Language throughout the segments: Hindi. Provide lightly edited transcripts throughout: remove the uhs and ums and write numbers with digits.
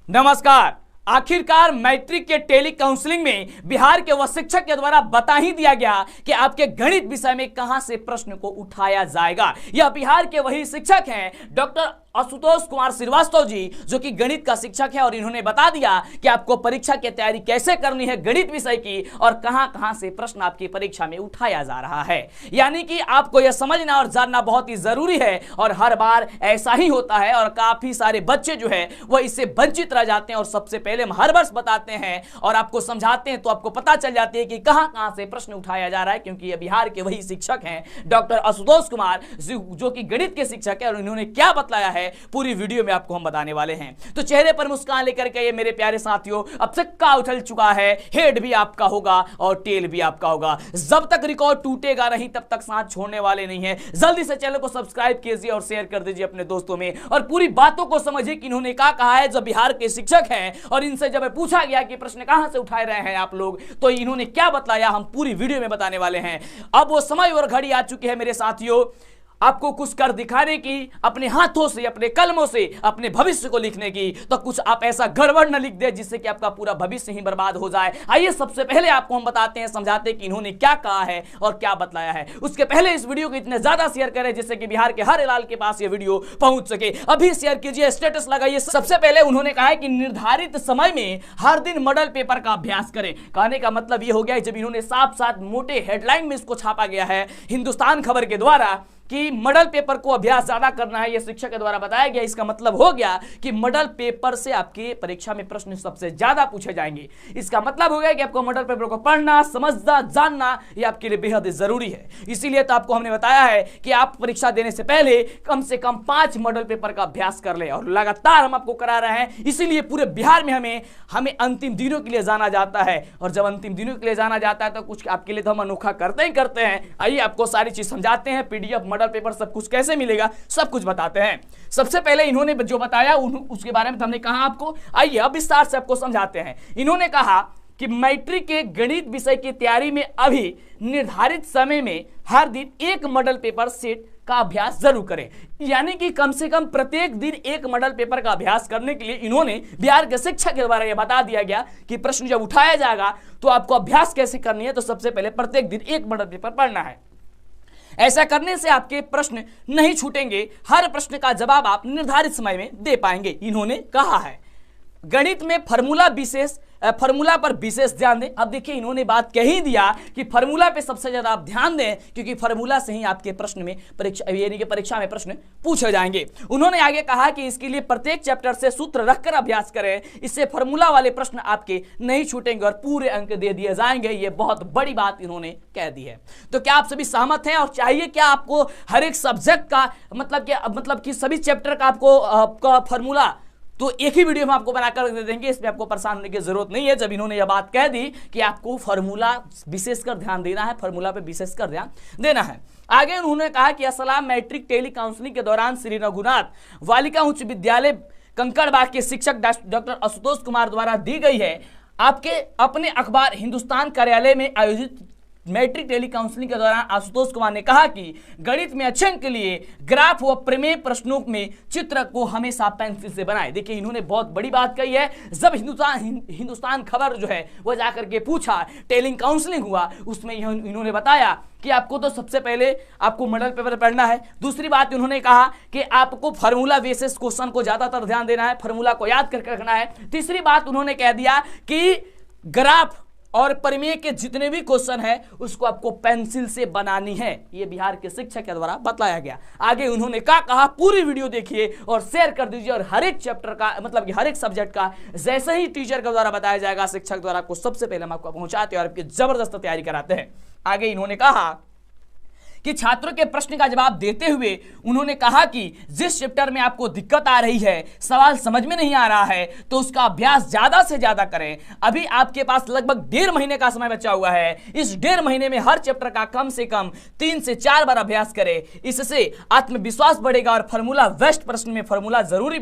नमस्कार। आखिरकार मैट्रिक के टेली काउंसलिंग में बिहार के वह शिक्षक के द्वारा बता ही दिया गया कि आपके गणित विषय में कहां से प्रश्न को उठाया जाएगा। यह बिहार के वही शिक्षक हैं डॉक्टर आशुतोष कुमार श्रीवास्तव जी, जो कि गणित का शिक्षक है, और इन्होंने बता दिया कि आपको परीक्षा की तैयारी कैसे करनी है गणित विषय की और कहां कहां से प्रश्न आपकी परीक्षा में उठाया जा रहा है। यानी कि आपको यह समझना और जानना बहुत ही जरूरी है, और हर बार ऐसा ही होता है और काफी सारे बच्चे जो है वह इससे वंचित रह जाते हैं। और सबसे पहले हम हर वर्ष बताते हैं और आपको समझाते हैं तो आपको पता चल जाती है कि कहां कहां से प्रश्न उठाया जा रहा है, क्योंकि ये बिहार के वही शिक्षक हैं डॉक्टर आशुतोष कुमार, जो कि गणित के शिक्षक है, और इन्होंने क्या बतलाया है पूरी वीडियो में आपको हम बताने वाले हैं। तो चेहरे पर मुस्कान लेकर के ये मेरे प्यारे साथियों, अब सिक्का उछल चुका है, हेड भी आपका होगा और टेल भी आपका होगा। जब तक रिकॉर्ड टूटेगा नहीं तब तक साथ छोड़ने वाले नहीं है। जल्दी से चैनल को सब्सक्राइब कीजिए और शेयर कर दीजिए अपने दोस्तों में, और पूरी बातों को समझिए कि इन्होंने क्या कहा है। जब बिहार के शिक्षक हैं और इनसे जब पूछा गया कि प्रश्न कहां से उठाए रहे हैं आप लोग, तो इन्होंने क्या बतलाया हम पूरी वीडियो में बताने वाले हैं। अब वो समय और घड़ी आ चुकी है मेरे साथियों, आपको कुछ कर दिखाने की, अपने हाथों से, अपने कलमों से अपने भविष्य को लिखने की। तो कुछ आप ऐसा गड़बड़ न लिख दे जिससे कि आपका पूरा भविष्य ही बर्बाद हो जाए। आइए सबसे पहले आपको हम बताते हैं, समझाते हैं कि इन्होंने क्या कहा है और क्या बतलाया है। उसके पहले इस वीडियो को इतने ज्यादा शेयर करें जिससे कि बिहार के हर लाल के पास ये वीडियो पहुंच सके। अभी शेयर कीजिए, स्टेटस लगाइए। सबसे पहले उन्होंने कहा है कि निर्धारित समय में हर दिन मॉडल पेपर का अभ्यास करें। कहने का मतलब ये हो गया जब इन्होंने साफ साफ मोटे हेडलाइन में इसको छापा गया है हिंदुस्तान खबर के द्वारा कि मॉडल पेपर को अभ्यास ज्यादा करना है, यह शिक्षक के द्वारा बताया गया। इसका मतलब हो गया कि मॉडल पेपर से आपके परीक्षा में प्रश्न सबसे ज्यादा पूछे जाएंगे। इसका मतलब हो गया कि आपको मॉडल पेपर को पढ़ना, समझना, जानना यह आपके लिए बेहद जरूरी है। इसीलिए तो आपको हमने बताया है कि आप परीक्षा देने से पहले कम से कम 5 मॉडल पेपर का अभ्यास कर ले, और लगातार हम आपको करा रहे हैं। इसीलिए पूरे बिहार में हमें अंतिम दिनों के लिए जाना जाता है, और जब अंतिम दिनों के लिए जाना जाता है तो कुछ आपके लिए तो हम अनोखा करते ही करते हैं। आइए आपको सारी चीज समझाते हैं, पीडीएफ, मॉडल पेपर, सब कुछ कैसे मिलेगा सब कुछ बताते हैं। सबसे पहले इन्होंने जो बताया उसके बारे में तो हमने कहा आपको, आइए अब विस्तार से आपको समझाते हैं। इन्होंने कहा कि मैट्रिक के गणित विषय की तैयारी में अभी निर्धारित समय में हर दिन एक मॉडल पेपर सेट का अभ्यास जरूर करें। यानी कि कम से कम प्रत्येक दिन एक मॉडल पेपर का अभ्यास करने के लिए इन्होंने बिहार के शिक्षक के द्वारा यह बता दिया गया कि प्रश्न जब उठाया जाएगा तो आपको अभ्यास कैसे करनी है। तो सबसे पहले प्रत्येक दिन एक मॉडल पेपर पढ़ना है। ऐसा करने से आपके प्रश्न नहीं छूटेंगे, हर प्रश्न का जवाब आप निर्धारित समय में दे पाएंगे, इन्होंने कहा है। गणित में फार्मूला पर विशेष ध्यान दें। अब देखिए इन्होंने बात कह ही दिया कि फार्मूला पे सबसे ज्यादा आप ध्यान दें, क्योंकि फार्मूला से ही आपके प्रश्न में परीक्षा में प्रश्न पूछे जाएंगे। उन्होंने आगे कहा कि इसके लिए प्रत्येक चैप्टर से सूत्र रखकर अभ्यास करें, इससे फार्मूला वाले प्रश्न आपके नहीं छूटेंगे और पूरे अंक दे दिए जाएंगे। ये बहुत बड़ी बात इन्होंने कह दी है। तो क्या आप सभी सहमत हैं? और चाहिए क्या आपको हर एक सब्जेक्ट का मतलब कि सभी चैप्टर का आपको फार्मूला तो एक ही वीडियो में आपको बनाकर दे देंगे, इसमें आपको परेशान होने की जरूरत नहीं है। जब इन्होंने यह बात कह दी कि आपको फार्मूला विशेषकर ध्यान देना है, फार्मूला पे विशेषकर ध्यान देना है। आगे उन्होंने कहा कि असलाम मैट्रिक टेली काउंसलिंग के दौरान श्री रघुनाथ बालिका उच्च विद्यालय कंकड़बाग के शिक्षक डॉक्टर आशुतोष कुमार द्वारा दी गई है। आपके अपने अखबार हिंदुस्तान कार्यालय में आयोजित मैट्रिक टेली काउंसलिंग के दौरान आशुतोष कुमार ने कहा कि गणित में अच्छे अंक के लिए ग्राफ व प्रमेय प्रश्नों में चित्र को हमेशा पेंसिल से बनाएं। देखिए इन्होंने बहुत बड़ी बात कही है। जब हिंदुस्तान खबर जो है वह जाकर के पूछा, टेलिंग काउंसलिंग हुआ, उसमें इन्होंने बताया कि आपको तो सबसे पहले आपको मॉडल पेपर पढ़ना है। दूसरी बात उन्होंने कहा कि आपको फार्मूला बेसिस क्वेश्चन को ज्यादातर ध्यान देना है, फार्मूला को याद करके रखना है। तीसरी बात उन्होंने कह दिया कि ग्राफ और प्रमेय के जितने भी क्वेश्चन है उसको आपको पेंसिल से बनानी है। ये बिहार के शिक्षक के द्वारा बताया गया। आगे उन्होंने क्या कहा पूरी वीडियो देखिए और शेयर कर दीजिए, और हर एक चैप्टर का मतलब कि हर एक सब्जेक्ट का जैसे ही टीचर के द्वारा बताया जाएगा, शिक्षक द्वारा आपको सबसे पहले हम आपको पहुंचाते हैं और आपकी जबरदस्त तैयारी कराते हैं। आगे इन्होंने कहा कि छात्रों के प्रश्न का जवाब देते हुए उन्होंने कहा कि जिस चैप्टर में आपको दिक्कत आ रही है, सवाल समझ में नहीं आ रहा है, तो उसका अभ्यास ज्यादा से ज्यादा करें। अभी आपके पास लगभग 1.5 महीने का समय बचा हुआ है। इस 1.5 महीने में हर चैप्टर का कम से कम 3 से 4 बार अभ्यास करें। इससे आत्मविश्वास बढ़ेगा और फार्मूला वेस्ट प्रश्न में फार्मूला जरूर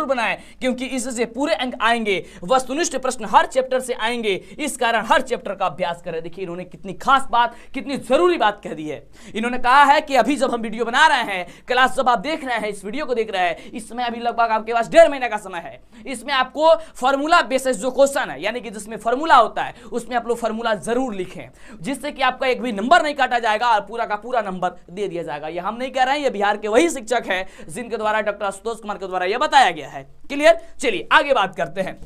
बनाए, क्योंकि इससे पूरे अंक आएंगे। वस्तुनिष्ठ प्रश्न हर चैप्टर से आएंगे, इस कारण हर चैप्टर का अभ्यास करें। देखिए इन्होंने कितनी खास बात, कितनी जरूरी बात कह दी है। इन्होंने कहा है कि अभी जब हम वीडियो बना रहे हैं, क्लास जब आप देख रहे हैं, इस वीडियो को देख रहे हैं, इसमें अभी लगभग आपके पास 1.5 महीने का समय है। इसमें आपको फॉर्मूला बेसिस जो क्वेश्चन है, यानी कि जिसमें फॉर्मूला होता है, उसमें आप लोग फॉर्मूला जरूर लिखें, जिससे कि आपका एक भी नंबर नहीं काटा जाएगा और पूरा का पूरा नंबर दे दिया जाएगा। ये हम नहीं कह रहे हैं, ये बिहार के वही शिक्षक है जिनके द्वारा डॉक्टर आशुतोष कुमार के द्वारा यह बताया गया है। क्लियर? चलिए आगे बात करते हैं।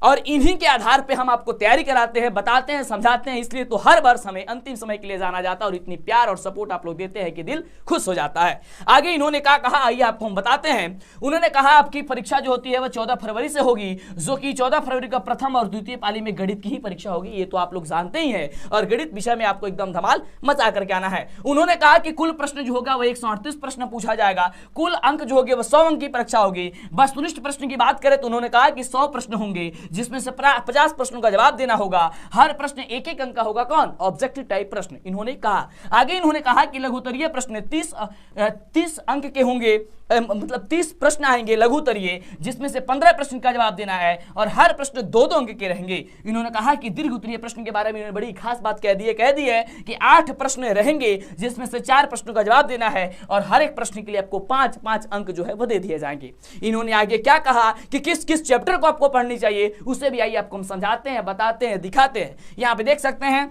और इन्हीं के आधार पे हम आपको तैयारी कराते हैं, बताते हैं, समझाते हैं। इसलिए तो हर वर्ष हमें अंतिम समय के लिए जाना जाता है और इतनी प्यार और सपोर्ट आप लोग देते हैं कि दिल खुश हो जाता है। आगे इन्होंने क्या कहा, आइए आपको हम बताते हैं। उन्होंने कहा आपकी परीक्षा जो होती है वह 14 फरवरी से होगी, जो कि 14 फरवरी का प्रथम और द्वितीय पाली में गणित की ही परीक्षा होगी। ये तो आप लोग जानते ही हैं, और गणित विषय में आपको एकदम धमाल मचा करके आना है। उन्होंने कहा कि कुल प्रश्न जो होगा वह 138 प्रश्न पूछा जाएगा, कुल अंक जो होंगे वह 100 अंक की परीक्षा होगी। वस्तुनिष्ठ प्रश्न की बात करें तो उन्होंने कहा कि 100 प्रश्न होंगे, जिसमें से 50 प्रश्नों का जवाब देना होगा। हर प्रश्न एक एक अंक का होगा। कौन? ऑब्जेक्टिव टाइप प्रश्न इन्होंने कहा। आगे इन्होंने कहा कि लघुत्तरीय प्रश्न 30 अंक के होंगे, मतलब 30 प्रश्न आएंगे लघुत्तरीय, जिसमें से 15 प्रश्न का जवाब देना है और हर प्रश्न 2-2 अंक के रहेंगे। इन्होंने कहा कि दीर्घोत्तरीय प्रश्न के बारे में इन्होंने बड़ी खास बात कह दी है कि 8 प्रश्न रहेंगे, जिसमें से 4 प्रश्नों का जवाब देना है और हर एक प्रश्न के लिए आपको 5-5 अंक जो है वो दे दिए जाएंगे। इन्होंने आगे क्या कहा कि किस किस चैप्टर को आपको पढ़नी चाहिए, उसे भी आइए आपको हम समझाते हैं, बताते हैं, दिखाते हैं। यहाँ पे देख सकते हैं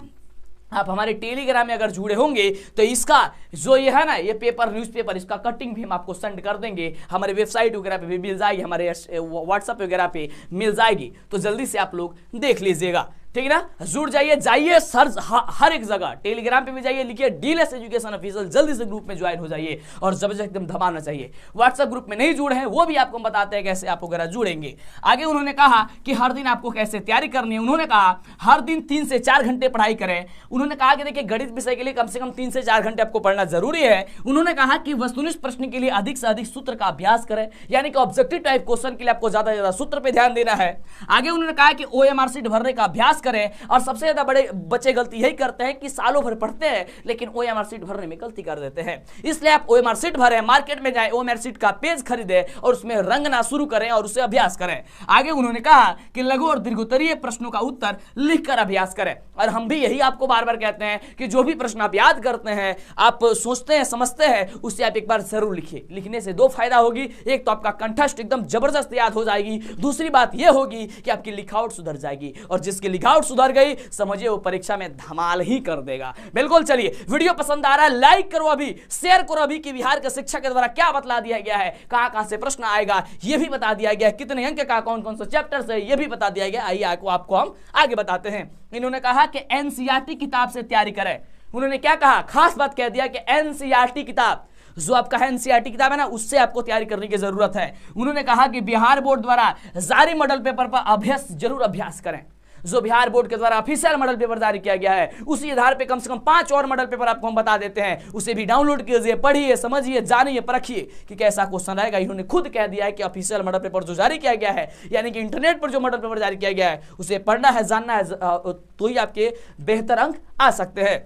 आप हमारे टेलीग्राम में अगर जुड़े होंगे तो इसका जो ये है ना, ये पेपर, न्यूज़पेपर, इसका कटिंग भी हम आपको सेंड कर देंगे। हमारे वेबसाइट वगैरह पे भी मिल जाएगी, हमारे व्हाट्सएप वगैरह पे मिल जाएगी, तो जल्दी से आप लोग देख लीजिएगा। ठीक है ना? जुड़ जाइए, जाइए सर्च हर एक जगह, टेलीग्राम पे भी जाइए, लिखिए डीएलएस एजुकेशन ऑफिशियल, जल्दी से ग्रुप में ज्वाइन हो जाइए और जबरदस्त एकदम धमाना चाहिए। व्हाट्सएप ग्रुप में नहीं जुड़े हैं वो भी आपको बताते हैं कैसे आप वगैरह जुड़ेंगे। आगे उन्होंने कहा कि हर दिन आपको कैसे तैयारी करनी है। उन्होंने कहा हर दिन 3 से 4 घंटे पढ़ाई करें। उन्होंने कहा कि देखिए गणित विषय के लिए कम से कम 3 से 4 घंटे आपको पढ़ना जरूरी है। उन्होंने कहा कि वस्तुनिष्ठ प्रश्न के लिए अधिक से अधिक सूत्र का अभ्यास करें, यानी कि ऑब्जेक्टिव टाइप क्वेश्चन के लिए आपको ज्यादा से ज्यादा सूत्र पे ध्यान देना है। आगे उन्होंने कहा कि ओएमआर शीट भरने का अभ्यास करें, और सबसे ज्यादा बड़े बच्चे गलती यही करते हैं कि सालों भर पढ़ते हैं लेकिन ओएमआर शीट भरने में गलती कर देते हैं। इसलिए आप ओएमआर शीट भरें, मार्केट में जाएं, ओएमआर शीट का पेज खरीदें और उसमें रंगना शुरू करें और उसे अभ्यास करें। आगे उन्होंने कहा कि लघु और दीर्घोत्तरीय प्रश्नों का उत्तर लिखकर अभ्यास करें, और हम भी यही आपको बार बार कहते हैं कि जो भी प्रश्न आप याद करते हैं, आप सोचते हैं, समझते हैं, उसे आप एक बार जरूर लिखिए। लिखने से 2 फायदा होगी, एक तो आपका कंठस्थ एकदम जबरदस्त याद हो जाएगी, दूसरी बात यह होगी कि आपकी लिखावट सुधर जाएगी, और जिसकी लिखावट सुधर गई समझिए वो परीक्षा में धमाल ही कर देगा। बिल्कुल। चलिए, वीडियो पसंद आ रहा है लाइक करो, अभी शेयर करो अभी कि बिहार के शिक्षक के द्वारा क्या बतला दिया गया है, कहां से प्रश्न आएगा ये भी बता दिया गया है, कितने अंक का कौन कौन सा चैप्टर है ये भी बता दिया गया। आइए आपको हम आगे बताते हैं। इन्होंने कहा कि एनसीईआरटी किताब से तैयारी करें। उन्होंने क्या कहा, खास बात कह दिया कि एनसीईआरटी किताब, जो आपका एनसीईआरटी किताब है ना, उससे आपको तैयारी करने की जरूरत है। उन्होंने कहा कि बिहार बोर्ड द्वारा जारी मॉडल पेपर पर जरूर अभ्यास करें। जो बिहार बोर्ड के द्वारा ऑफिशियल मॉडल पेपर जारी किया गया है, उसी आधार पे कम से कम 5 और मॉडल पेपर आपको हम बता देते हैं, उसे भी डाउनलोड कीजिए, पढ़िए, समझिए, जानिए, परखिए कि कैसा क्वेश्चन आएगा। इन्होंने खुद कह दिया है कि ऑफिशियल मॉडल पेपर जो जारी किया गया है, यानी कि इंटरनेट पर जो मॉडल पेपर जारी किया गया है, उसे पढ़ना है, जानना है, तो ही आपके बेहतर अंक आ सकते हैं।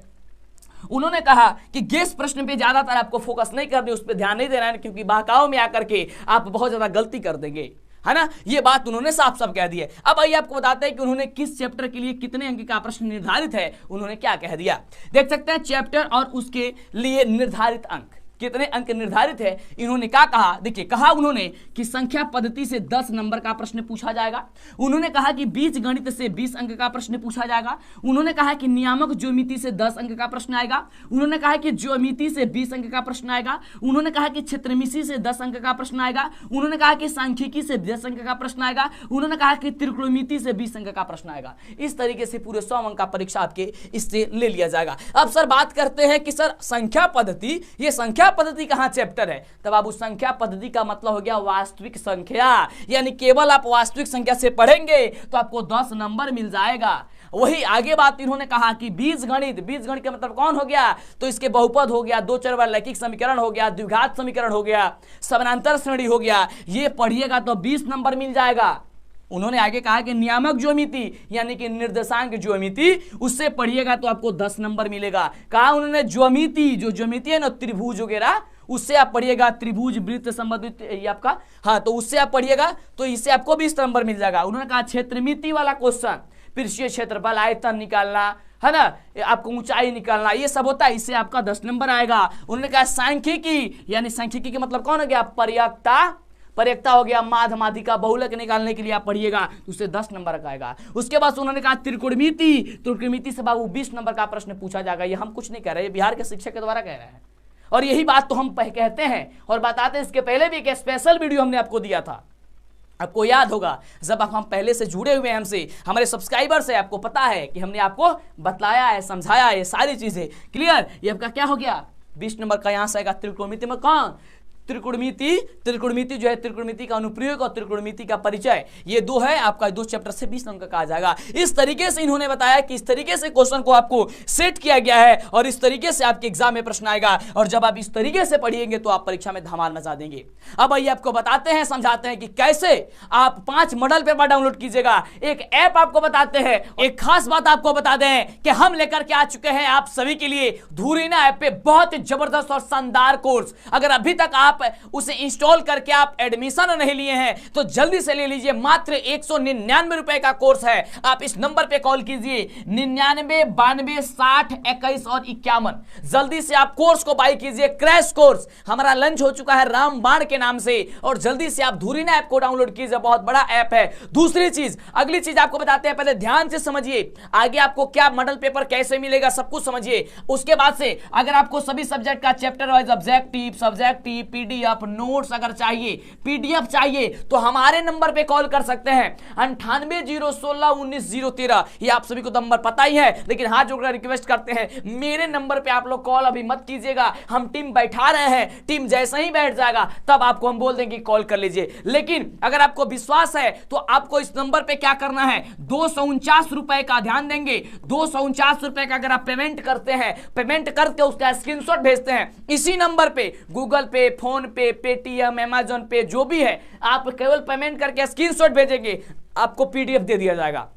उन्होंने कहा कि गेस प्रश्न पे ज्यादातर आपको फोकस नहीं करनी, उस पर ध्यान नहीं देना है, क्योंकि बहकाव में आकर के आप बहुत ज्यादा गलती कर देंगे, है ना। ये बात उन्होंने साफ साफ कह दी है। अब आइए आपको बताते हैं कि उन्होंने किस चैप्टर के लिए कितने अंक का प्रश्न निर्धारित है, उन्होंने क्या कह दिया। देख सकते हैं चैप्टर और उसके लिए निर्धारित अंक, कितने अंक निर्धारित है। इन्होंने क्या कहा, देखिए, कहा उन्होंने कि संख्या पद्धति से 10 नंबर का प्रश्न पूछा जाएगा। उन्होंने कहा कि बीज गणित से 20 अंक का प्रश्न पूछा जाएगा। उन्होंने कहा कि नियामक ज्योमिति से 10 अंक का प्रश्न आएगा। उन्होंने कहा कि ज्योमिति से 20 अंक का प्रश्न आएगा। उन्होंने कहा कि क्षेत्रमिति से 10 अंक का प्रश्न आएगा। उन्होंने कहा कि सांख्यिकी से 10 अंक का प्रश्न आएगा। उन्होंने कहा कि त्रिकोणमिति से 20 अंक का प्रश्न आएगा। इस तरीके से पूरे 100 अंक का परीक्षा आपके इससे ले लिया जाएगा। अब सर बात करते हैं कि सर संख्या पद्धति, ये संख्या पद्धति कहां चैप्टर है, तब आप उस संख्या पद्धति का मतलब हो गया वास्तविक संख्या, यानी केवल आप वास्तविक संख्या से पढ़ेंगे तो आपको 10 नंबर मिल जाएगा। वही आगे बात इन्होंने कहा कि बीजगणित, बीजगणित का मतलब कौन हो गया, तो इसके बहुपद हो गया, 2 चर वाला लैखिक समीकरण हो गया, द्विघात समीकरण हो गया, समानांतर श्रेणी हो गया, ये पढ़िएगा तो 20 नंबर मिल जाएगा। उन्होंने आगे कहा कि नियामक ज्योमिति यानी कि निर्देशांक ज्योमिति, उससे पढ़िएगा तो आपको 10 नंबर मिलेगा। कहा उन्होंने ज्योमिति, जो ज्योमिति है ना, त्रिभुज वगैरह, उससे आप पढ़िएगा, त्रिभुज वृत्त संबंधित ये आपका, हाँ, तो उससे आप पढ़िएगा तो इससे आपको 20 नंबर मिल जाएगा। उन्होंने कहा क्षेत्रमिति वाला क्वेश्चन पृष्ठीय क्षेत्रफल, आयतन निकालना है ना, आपको ऊंचाई निकालना, ये सब होता है, इससे आपका 10 नंबर आएगा। उन्होंने कहा सांख्यिकी, यानी सांख्यिकी का मतलब कौन हो गया, पर्यकता हो गया, माध्यमाधिका, बहुलक निकालने के लिए आप पढ़िएगा तो उससे 10 नंबर का आएगा। उसके बाद उन्होंने कहा त्रिकोणमिति से बाबू 20 नंबर का प्रश्न पूछा जाएगा। ये हम कुछ नहीं कह रहे, ये बिहार के शिक्षक के द्वारा कह रहे हैं, और यही बात तो हम कहते हैं और बताते हैं। इसके पहले भी एक स्पेशल वीडियो हमने आपको दिया था, आपको याद होगा, जब हम पहले से जुड़े हुए हैं हमसे, हमारे सब्सक्राइबर से, आपको पता है कि हमने आपको बताया है, समझाया है, सारी चीजें क्लियर। ये आपका क्या हो गया, 20 नंबर का यहां से आएगा। त्रिकोणमिति में कौन, त्रिकोणमिति जो है, त्रिकोणमिति का अनुप्रयोग और त्रिकोणमिति का परिचय, ये दो है आपका, 2 चैप्टर से 20 नंबर का आ जाएगा। इस तरीके से इन्होंने बताया कि इस तरीके से क्वेश्चन को आपको सेट किया गया है और इस तरीके से आपके एग्जाम में प्रश्न आएगा, और जब आप इस तरीके से पढ़िएंगे तो आप परीक्षा में धमाल मचा देंगे। अब आइए आपको बताते हैं, समझाते हैं कि कैसे आप 5 मॉडल पेपर डाउनलोड कीजिएगा। एक ऐप आपको बताते हैं, एक खास बात आपको बता दें कि हम लेकर के आ चुके हैं आप सभी के लिए धुरीना ऐप पे बहुत ही जबरदस्त और शानदार कोर्स। अगर अभी तक आप उसे इंस्टॉल करके आप एडमिशन नहीं लिए हैं तो जल्दी से ले लीजिए, मात्र 199 रुपए का कोर्स है। आप इस नंबर पे कॉल कीजिए 99 92 60 21 और 51। जल्दी से आप कोर्स को बाय कीजिए, क्रैश कोर्स हमारा लंच हो चुका है रामबाण के नाम से, और जल्दी से आप धुरीना ऐप को डाउनलोड कीजिए, बहुत बड़ा ऐप है। दूसरी चीज, अगली चीज आपको बताते हैं, पहले ध्यान से समझिए, आगे आपको क्या मॉडल पेपर कैसे मिलेगा सब कुछ समझिए। उसके बाद से अगर आपको सभी सब्जेक्ट का chapter wise subjective PDF notes अगर चाहिए, पीडीएफ चाहिए, तो हमारे नंबर पे कॉल कर सकते हैं 9801619013। ये आप सभी को नंबर पता ही है, लेकिन हाथ जोड़कर रिक्वेस्ट करते हैं मेरे नंबर पे आप लोग कॉल अभी मत कीजिएगा, हम टीम बैठा रहे हैं, टीम जैसे ही बैठ जाएगा तब आपको हम बोल देंगे कॉल कर लीजिए। लेकिन अगर आपको विश्वास है तो आपको इस नंबर पे क्या करना है, 249 रुपए का ध्यान देंगे, 249 रुपए का अगर आप पेमेंट करते हैं, पेमेंट करके उसका स्क्रीनशॉट भेजते हैं इसी नंबर पे, गूगल पे, फोन पे, पेटीएम, अमेजन पे, जो भी है, आप केवल पेमेंट करके स्क्रीनशॉट भेजेंगे, आपको पीडीएफ दे दिया जाएगा।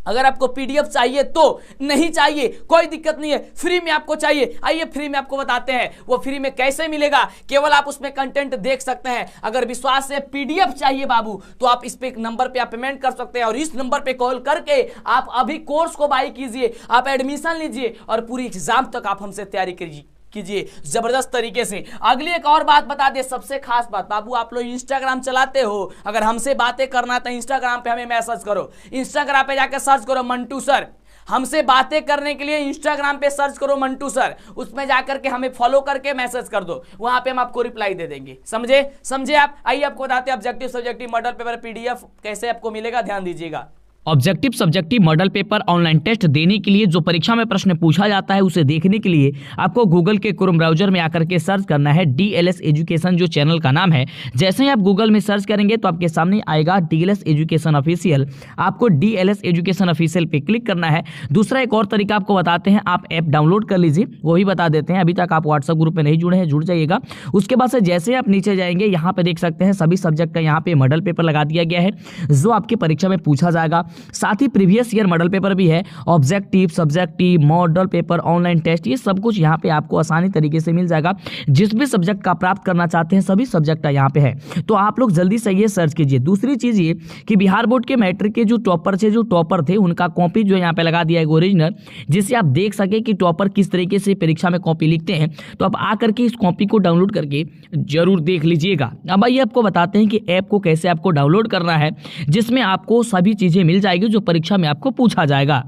अगर आपको पीडीएफ चाहिए तो, नहीं चाहिए कोई दिक्कत नहीं है, फ्री में आपको चाहिए, आइए फ्री में आपको बताते हैं वो फ्री में कैसे मिलेगा। केवल आप उसमें कंटेंट देख सकते हैं। अगर विश्वास से पीडीएफ चाहिए बाबू तो आप इस पे एक नंबर पे आप पेमेंट कर सकते हैं, और इस नंबर पे कॉल करके आप अभी कोर्स को बाय कीजिए, आप एडमिशन लीजिए और पूरी एग्जाम तक आप हमसे तैयारी कीजिए जबरदस्त तरीके से। अगली एक और बात बता दे, सबसे खास बात, बाबू आप लोग इंस्टाग्राम चलाते हो, अगर हमसे बातें करना तो इंस्टाग्राम पे हमें मैसेज करो, इंस्टाग्राम पे जाकर सर्च करो मंटू सर, हमसे बातें करने के लिए इंस्टाग्राम पे सर्च करो मंटू सर, उसमें जाकर के हमें फॉलो करके मैसेज कर दो, वहां पे हम आपको रिप्लाई दे देंगे। समझे आप। आइए आपको बताते हैं objective subjective model paper PDF कैसे आपको मिलेगा, ध्यान दीजिएगा। Objective subjective model paper online test देने के लिए जो परीक्षा में प्रश्न पूछा जाता है उसे देखने के लिए आपको गूगल के क्रोम ब्राउजर में आकर के सर्च करना है डीएलएस एजुकेशन, जो चैनल का नाम है। जैसे ही आप गूगल में सर्च करेंगे तो आपके सामने आएगा डीएलएस एजुकेशन ऑफिशियल, आपको डीएलएस एजुकेशन ऑफिशियल पे क्लिक करना है। दूसरा एक और तरीका आपको बताते हैं, आप ऐप डाउनलोड कर लीजिए, वो भी बता देते हैं। अभी तक आप व्हाट्सएप ग्रुप में नहीं जुड़े हैं, जुड़ जाइएगा। उसके बाद से जैसे आप नीचे जाएंगे यहाँ पे देख सकते हैं सभी सब्जेक्ट का यहाँ पे मॉडल पेपर लगा दिया गया है जो आपकी परीक्षा में पूछा जाएगा। साथ ही प्रीवियस ईयर मॉडल पेपर भी है, objective subjective model paper online test, ये सब कुछ यहाँ पे आपको आसानी तरीके से मिल जाएगा। जिस भी सब्जेक्ट का प्राप्त करना चाहते हैं सभी सब्जेक्ट यहाँ पे है, तो आप लोग जल्दी से ये सर्च कीजिए। दूसरी चीज ये कि बिहार बोर्ड के मैट्रिक के जो टॉपर थे उनका कॉपी जो यहाँ पे लगा दिया है ओरिजिनल, जिससे आप देख सके कि टॉपर किस तरीके से परीक्षा में कॉपी लिखते हैं। तो आप आकर के इस कॉपी को डाउनलोड करके जरूर देख लीजिएगा। अब आइए आपको बताते हैं कि ऐप को कैसे आपको डाउनलोड करना है, जिसमें आपको सभी चीजें मिल जाएगी जो परीक्षा में आपको पूछा जाएगा।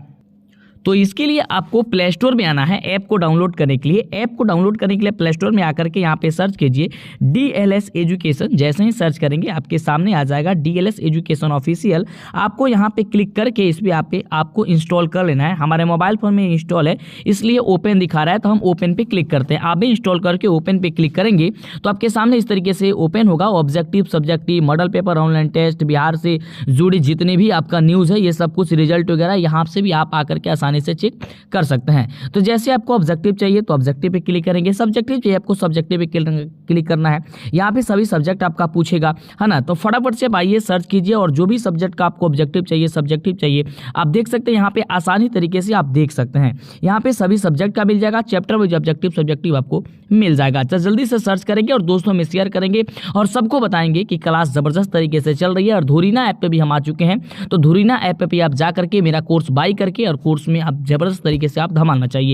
तो इसके लिए आपको प्ले स्टोर में आना है ऐप को डाउनलोड करने के लिए। ऐप को डाउनलोड करने के लिए प्ले स्टोर में आकर के यहाँ पे सर्च कीजिए डीएलएस एजुकेशन। जैसे ही सर्च करेंगे आपके सामने आ जाएगा डीएलएस एजुकेशन ऑफिशियल। आपको यहाँ पे क्लिक करके इस पे आपको इंस्टॉल कर लेना है। हमारे मोबाइल फोन में इंस्टॉल है इसलिए ओपन दिखा रहा है, तो हम ओपन पे क्लिक करते हैं। आप भी इंस्टॉल करके ओपन पे क्लिक करेंगे तो आपके सामने इस तरीके से ओपन होगा। Objective subjective model paper online test Bihar से जुड़ी जितने भी आपका न्यूज़ है ये सब कुछ रिजल्ट वगैरह यहाँ से भी आप आकर के आसानी आसानी से चेक कर सकते हैं। तो जैसे आपको ऑब्जेक्टिव चाहिए तो ऑब्जेक्टिव पे क्लिक करेंगे, सब्जेक्टिव चाहिए आपको सब्जेक्टिव पे क्लिक करना है। यहाँ पे सभी सब्जेक्ट आपका पूछेगा, है ना। तो फटाफट से आइए सर्च कीजिए और जो भी सब्जेक्ट का आपको ऑब्जेक्टिव चाहिए, सब्जेक्टिव चाहिए, आप देख सकते हैं यहाँ पे आसानी तरीके से आप देख सकते हैं। यहाँ पे सभी सब्जेक्ट का मिल जाएगा, चैप्टर वाइज ऑब्जेक्टिव सब्जेक्टिव आपको मिल जाएगा। तो जल्दी से सर्च करेंगे और दोस्तों में शेयर करेंगे और सबको बताएंगे कि क्लास जबरदस्त तरीके से चल रही है। और धुरीना ऐप पे भी हम आ चुके हैं, तो धुरीना ऐप पे आप जा करके मेरा कोर्स बाय करके और कोर्स में आप जबरदस्त तरीके से आप धमाना चाहिए।